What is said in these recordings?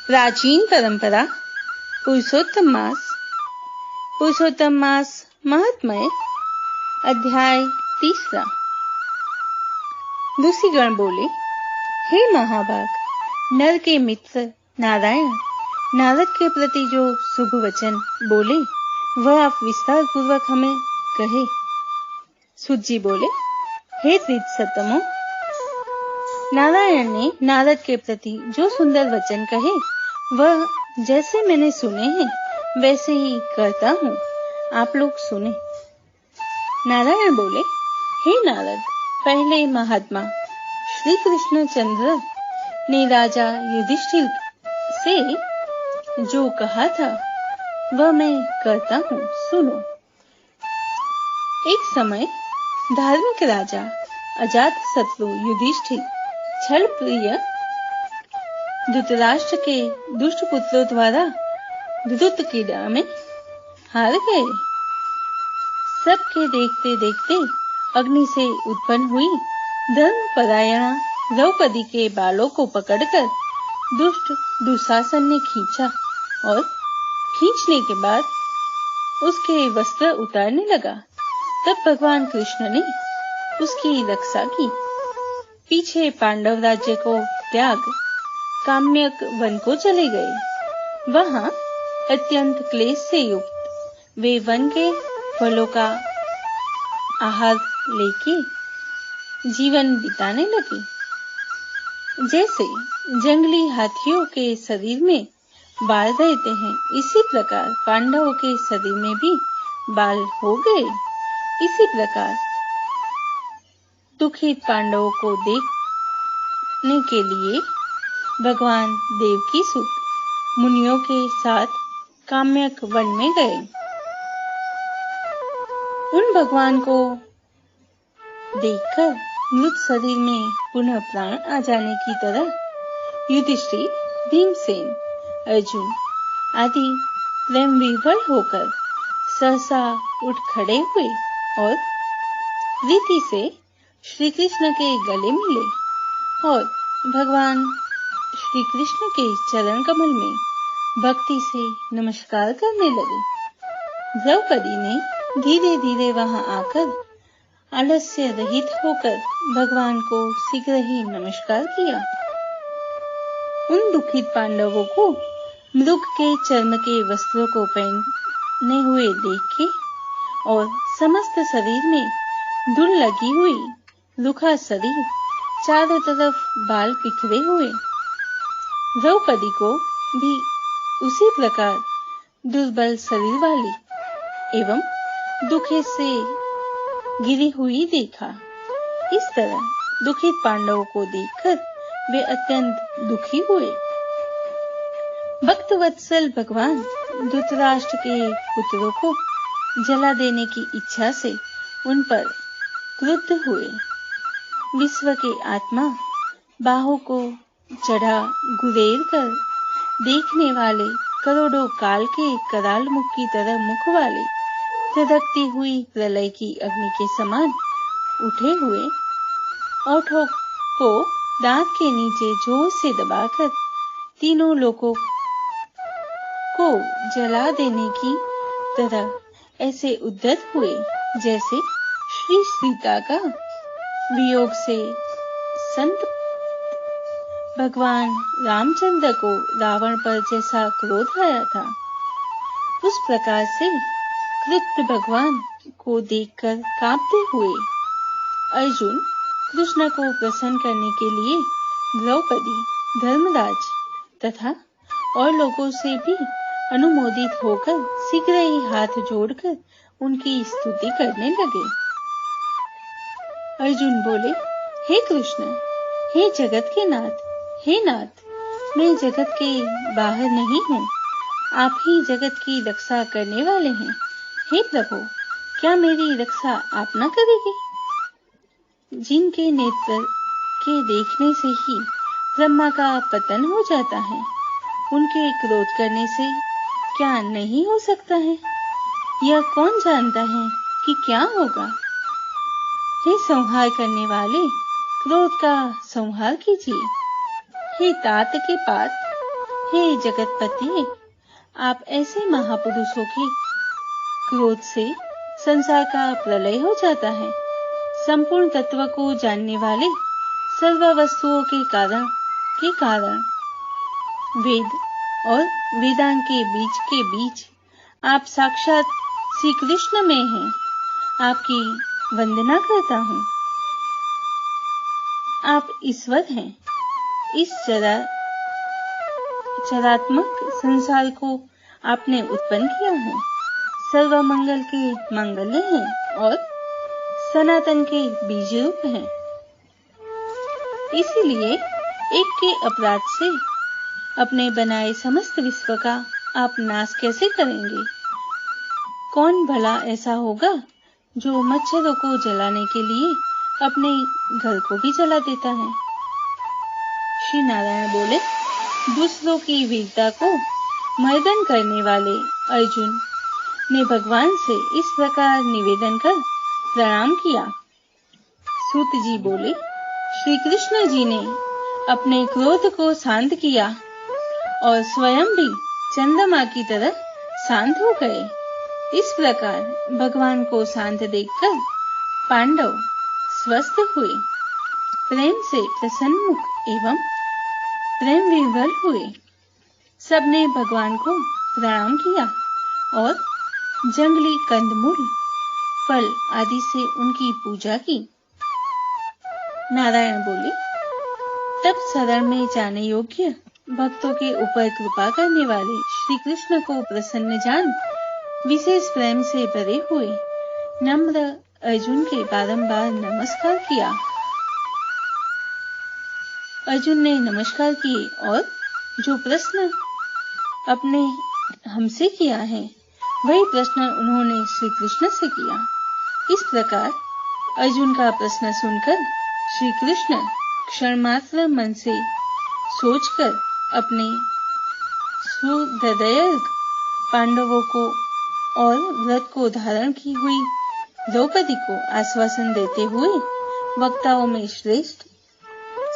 प्राचीन परंपरा पुरुषोत्तम मास महात्म्य अध्याय 3। ऋषिगण बोले, हे महाभाग, नर के मित्र नारायण नारद के प्रति जो शुभ वचन बोले वह आप विस्तार पूर्वक हमें कहे। सूत जी बोले, हे सतमो, नारायण ने नारद के प्रति जो सुंदर वचन कहे वह जैसे मैंने सुने हैं वैसे ही कहता हूँ, आप लोग सुने। नारायण बोले, हे नारद, पहले महात्मा श्री कृष्ण चंद्र ने राजा युधिष्ठिर से जो कहा था वह मैं कहता हूँ, सुनो। एक समय धार्मिक राजा अजातशत्रु युधिष्ठिर छल प्रिय धृतराष्ट्र के दुष्ट पुत्रों द्वारा धृत क्रीड़ा में हार गए। सबके देखते देखते अग्नि से उत्पन्न हुई धर्मपरायणा द्रौपदी के बालों को पकड़कर दुष्ट दुशासन ने खींचा और खींचने के बाद उसके वस्त्र उतारने लगा। तब भगवान कृष्ण ने उसकी रक्षा की। पीछे पांडव राज्य को त्याग काम्यक वन को चले गए। वहां अत्यंत क्लेश से युक्त वे वन के फलों का आहार लेके जीवन बिताने लगे। जैसे जंगली हाथियों के शरीर में बाल रहते हैं, इसी प्रकार पांडवों के शरीर में भी बाल हो गए। इसी प्रकार दुखित पांडवों को देखने के लिए भगवान देवकीसुत मुनियों के साथ काम्यक वन में गए। उन भगवान को देखकर मृत शरीर में पुनः प्राण आ जाने की तरह युधिष्ठिर, भीमसेन, अर्जुन आदि प्रेम विह्वल होकर सहसा उठ खड़े हुए और प्रीति से श्री कृष्ण के गले मिले और भगवान श्री कृष्ण के चरण कमल में भक्ति से नमस्कार करने लगे। द्रौपदी ने धीरे धीरे वहां आकर आलस्य रहित होकर भगवान को शीघ्र ही नमस्कार किया। उन दुखित पांडवों को मृग के चर्म के वस्त्रों को पहने हुए देख के और समस्त शरीर में धूल लगी हुई रुखा शरीर, चारों तरफ बाल बिखरे हुए, द्रौपदी को भी उसी प्रकार दुर्बल शरीर वाली एवं दुखे से गिरी हुई देखा। इस तरह दुखित पांडवों को देखकर वे अत्यंत दुखी हुए। भक्तवत्सल भगवान धृतराष्ट्र के पुत्रों को जला देने की इच्छा से उन पर क्रुद्ध हुए। विश्व के आत्मा बाहों को चढ़ा गुरेर कर देखने वाले करोड़ों काल के कराल मुख की तरह मुख वाले धधकती हुई प्रलय की अग्नि के समान उठे हुए ओठों को दांत के नीचे जोर से दबाकर तीनों लोगों को जला देने की तरह ऐसे उद्यत हुए जैसे श्री सीता का वियोग से संतप्त भगवान रामचंद्र को रावण पर जैसा क्रोध आया था, उस प्रकार से कृष्ण भगवान को देखकर कांपते हुए अर्जुन कृष्ण को प्रसन्न करने के लिए द्रौपदी, धर्मराज तथा और लोगों से भी अनुमोदित होकर शीघ्र ही हाथ जोड़कर उनकी स्तुति करने लगे। अर्जुन बोले, हे कृष्ण, हे जगत के नाथ, हे नाथ, मैं जगत के बाहर नहीं हूँ, आप ही जगत की रक्षा करने वाले हैं। हे प्रभु, क्या मेरी रक्षा आप न करेंगे? जिनके नेत्र के देखने से ही ब्रह्मा का पतन हो जाता है, उनके क्रोध करने से क्या नहीं हो सकता है? यह कौन जानता है कि क्या होगा? हे संहार करने वाले, क्रोध का संहार कीजिए। हे तात के पात, हे जगतपति, आप ऐसे महापुरुषों के क्रोध से संसार का प्रलय हो जाता है। संपूर्ण तत्व को जानने वाले सर्व वस्तुओं के कारण वेद और वेदांग के बीच आप साक्षात श्री कृष्ण में हैं। आपकी वंदना करता हूँ। आप ईश्वर हैं। इस चरात्मक संसार को आपने उत्पन्न किया है। सर्व मंगल के मंगल्य हैं और सनातन के बीज रूप हैं। इसीलिए एक के अपराध से अपने बनाए समस्त विश्व का आप नाश कैसे करेंगे? कौन भला ऐसा होगा जो मच्छरों को जलाने के लिए अपने घर को भी जला देता है? श्री नारायण बोले, दूसरों की वीरता को मर्दन करने वाले अर्जुन ने भगवान से इस प्रकार निवेदन कर प्रणाम किया। सूत जी बोले, श्री कृष्ण जी ने अपने क्रोध को शांत किया और स्वयं भी चंद्रमा की तरह शांत हो गए। इस प्रकार भगवान को शांत देखकर पांडव स्वस्थ हुए, प्रेम से प्रसन्नमुख एवं प्रेम विह्वल हुए। सबने भगवान को प्रणाम किया और जंगली कंदमूल, फल आदि से उनकी पूजा की। नारायण बोले, तब शरण में जाने योग्य भक्तों के ऊपर कृपा करने वाले श्री कृष्ण को प्रसन्न जान विशेष प्रेम से भरे हुए नम्र अर्जुन के बारंबार नमस्कार किया। अर्जुन ने नमस्कार किए और जो प्रश्न अपने हमसे किया है वही प्रश्न उन्होंने श्री कृष्ण से किया। इस प्रकार अर्जुन का प्रश्न सुनकर श्री कृष्ण क्षण मात्र मन से सोचकर अपने सुहृदय पांडवों को और व्रत को धारण की हुई द्रौपदी को आश्वासन देते हुए वक्ताओं में श्रेष्ठ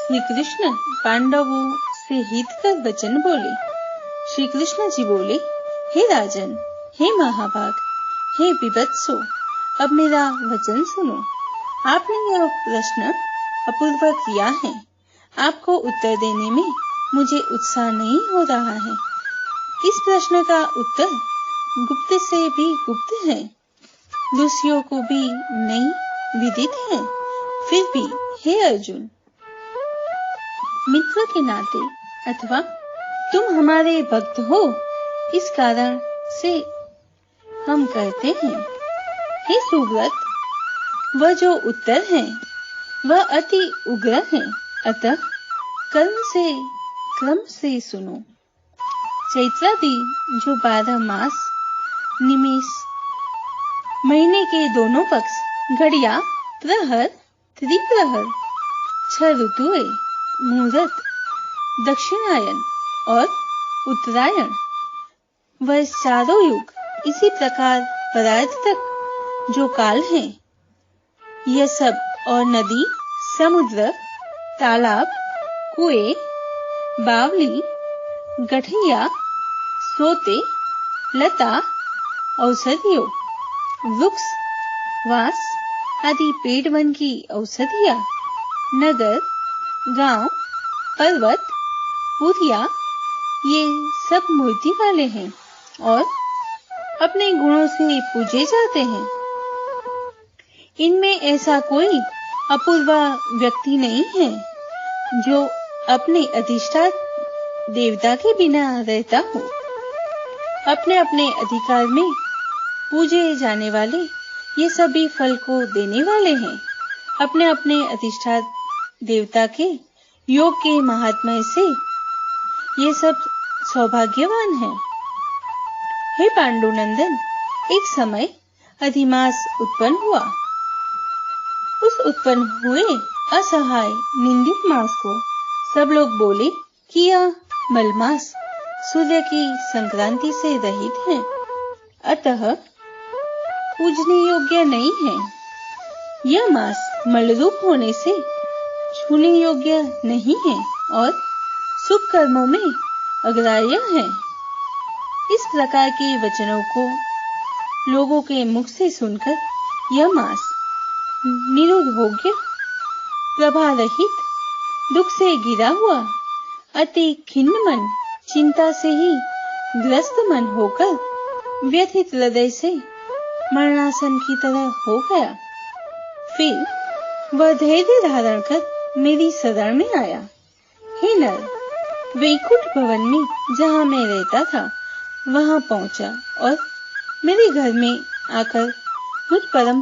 श्री कृष्ण पांडवों से हितकर वचन बोले। श्री कृष्ण जी बोले, हे राजन, हे महाभाग, हे विवत्सो, अब मेरा वचन सुनो। आपने यह प्रश्न अपूर्व किया है। आपको उत्तर देने में मुझे उत्साह नहीं हो रहा है। इस प्रश्न का उत्तर गुप्त से भी गुप्त है, ऋषियों को भी नहीं विदित है। फिर भी हे अर्जुन, मित्र के नाते अथवा तुम हमारे भक्त हो, इस कारण से हम कहते हैं। हे सुव्रत, वह जो उत्तर है वह अति उग्र है, अतः क्रम से सुनो। चैत्रादि जो 12 मास निमेष महीने के दोनों पक्ष, घड़िया, प्रहर, त्रिप्रहर, 6 ऋतुएं, मुहूर्त, दक्षिणायन और उत्तरायण, वह चारों युग, इसी प्रकार परार्थ तक जो काल है, यह सब और नदी, समुद्र, तालाब, कुएं, बावली, गठिया, सोते, लता, औषधियों, वृक्ष, वास आदि पेड़ वन की औषधियां, नगर, गांव, पर्वत, पुरिया, ये सब मूर्ति वाले हैं और अपने गुणों से पूजे जाते हैं। इनमें ऐसा कोई अपूर्व व्यक्ति नहीं है जो अपने अधिष्ठान देवता के बिना रहता हो। अपने अपने अधिकार में पूजे जाने वाले ये सभी फल को देने वाले हैं। अपने अपने अधिष्ठान देवता के योग के महात्म्य से ये सब सौभाग्यवान हैं। हे पांडुनंदन, एक समय अधिमास उत्पन्न हुआ। उस उत्पन्न हुए असहाय निंदित मास को सब लोग बोले कि यह मलमास सूर्य की संक्रांति से रहित है, अतः पूजने योग्य नहीं है। यह मास मलरूप होने से छूने योग्य नहीं है और शुभ कर्मों में अग्राह्य है। इस प्रकार के वचनों को लोगों के मुख से सुनकर यह मास निरुद्भोग्य, प्रभा रहित, दुख से घिरा हुआ, अति खिन्न मन, चिंता से ही ग्रस्त मन होकर व्यथित हृदय से मरणासन की तरह हो गया। फिर वह धैर्य धारण कर मेरी शरण में आया। हे नर, वैकुंठ भवन में जहां मैं रहता था वहां पहुंचा और मेरे घर में आकर मुझ परम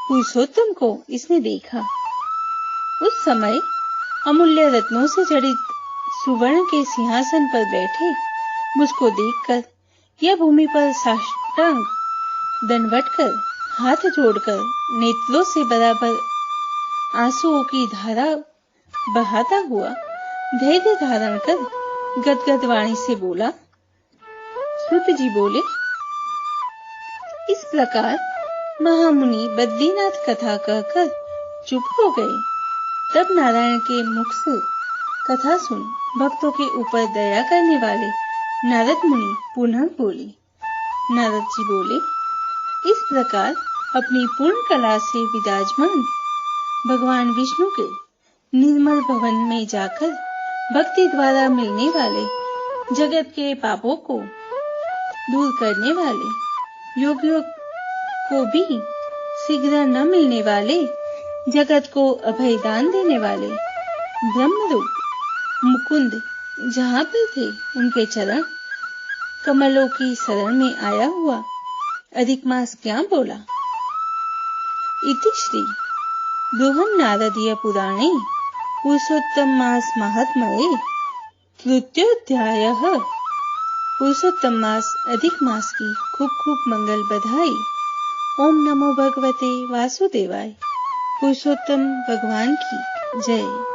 पुरुषोत्तम को इसने देखा। उस समय अमूल्य रत्नों से जड़ित सुवर्ण के सिंहासन पर बैठे मुझको देखकर यह भूमि पर साष्टांग दंडवत कर, हाथ जोड़कर, नेत्रों से बराबर आंसुओं की धारा बहाता हुआ धैर्य धारण कर गदगद वाणी से बोला। सूत जी बोले, इस प्रकार महामुनि बद्रीनाथ कथा कहकर चुप हो गए। तब नारायण के मुख से कथा सुन भक्तों के ऊपर दया करने वाले नारद मुनि पुनः बोले। नारद जी बोले, इस प्रकार अपनी पूर्ण कला से विराजमान भगवान विष्णु के निर्मल भवन में जाकर भक्ति द्वारा मिलने वाले जगत के पापों को दूर करने वाले, योगियों को भी शीघ्र न मिलने वाले, जगत को अभय दान देने वाले ब्रह्मरूप मुकुंद जहां पर थे उनके चरण कमलों की शरण में आया हुआ अधिक मास क्या बोला। इति श्री बृहन् नारदीय पुराणे पुरुषोत्तम मास महात्म्ये तृतीयोऽध्यायः। पुरुषोत्तम मास अधिक मास की खूब खूब मंगल बधाई। ओम नमो भगवते वासुदेवाय। पुरुषोत्तम भगवान की जय।